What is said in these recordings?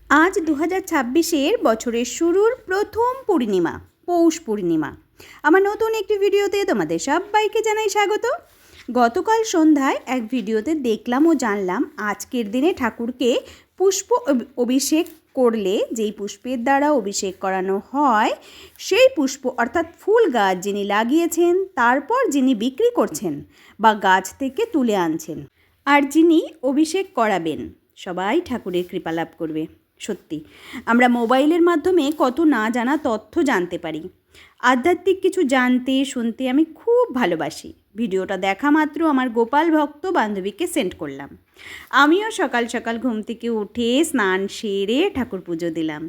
আজ 2026-এর বছরের শুরুর প্রথম পূর্ণিমা, পৌষ পূর্ণিমা। আমার নতুন একটি ভিডিওতে তোমাদের সবাইকে জানাই স্বাগত। গতকাল সন্ধ্যায় এক ভিডিওতে দেখলাম ও জানলাম আজকের দিনে ঠাকুরকে পুষ্প অভিষেক করলে যেই পুষ্পের দ্বারা অভিষেক করানো হয় সেই পুষ্প অর্থাৎ ফুল গাছ যিনি লাগিয়েছেন, তারপর যিনি বিক্রি করছেন বা গাছ থেকে তুলে আনছেন, আর যিনি অভিষেক করাবেন, সবাই ঠাকুরের কৃপা লাভ করবে। সত্যি আমরা মোবাইলের মাধ্যমে কত না জানা তথ্য জানতে পারি। আধ্যাত্মিক কিছু জানতে শুনতে আমি খুব ভালোবাসি। ভিডিওটা দেখা মাত্র আমার গোপাল ভক্ত বান্ধবীকে সেন্ড করলাম। আমিও সকাল সকাল ঘুম থেকে উঠে স্নান সেরে ঠাকুর পুজো দিলাম।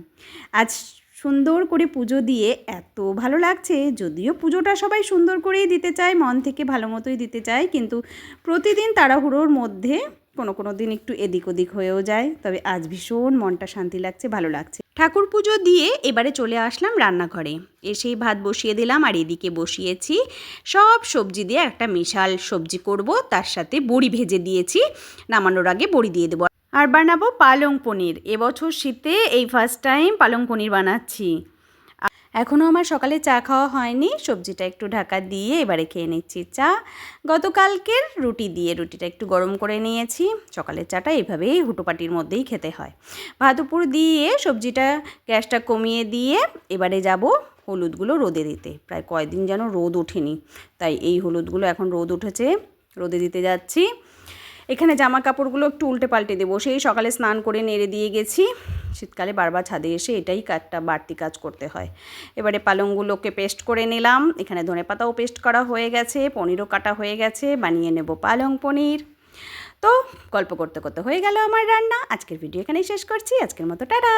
আজ সুন্দর করে পুজো দিয়ে এত ভালো লাগছে। যদিও পুজোটা সবাই সুন্দর করেই দিতে চায়, মন থেকে ভালো মতোই দিতে চায়, কিন্তু প্রতিদিন তাড়াহুড়োর মধ্যে কোনো দিন একটু এদিক ওদিক হয়েও যায়। তবে আজ ভীষণ মনটা শান্তি লাগছে, ভালো লাগছে। ঠাকুর পুজো দিয়ে এবারে চলে আসলাম রান্নাঘরে। এসেই ভাত বসিয়ে দিলাম, আর এদিকে বসিয়েছি সব সবজি দিয়ে একটা মিশাল সবজি করব। তার সাথে বড়ি ভেজে দিয়েছি, নামানোর আগে বড়ি দিয়ে দেবো। আর বানাবো পালং পনির। এবছর শীতে এই ফার্স্ট টাইম পালং পনির বানাচ্ছি। এখনও আমার সকালে চা খাওয়া হয়নি। সবজিটা একটু ঢাকা দিয়ে এবারে খেয়ে নিচ্ছি চা। গতকালকের রুটি দিয়ে রুটিটা একটু গরম করে নিয়েছি। সকালের চাটা এইভাবেই হুটোপাটির মধ্যেই খেতে হয়। ভাত উপর দিয়ে সবজিটা গ্যাসটা কমিয়ে দিয়ে এবারে যাব হলুদগুলো রোদে দিতে। প্রায় কয়েকদিন যেন রোদ ওঠেনি, তাই এই হলুদগুলো এখন রোদ উঠেছে, রোদে দিতে যাচ্ছি। এখানে জামা কাপড়গুলো একটু উল্টে পাল্টে দেবো। সেই সকালে স্নান করে নেড়ে দিয়ে গেছি। শীতকালে বারবার ছাদে এসে এটাই একটা বাড়তি কাজ করতে হয়। এবারে পালংগুলোকে পেস্ট করে নিলাম। এখানে ধনেপাতাও পেস্ট করা হয়ে গেছে, পনিরও কাটা হয়ে গেছে। বানিয়ে নেব পালং পনির। তো গল্প করতে করতে হয়ে গেল আমার রান্না। আজকের ভিডিও এখানেই শেষ করছি। আজকের মতো টাটা।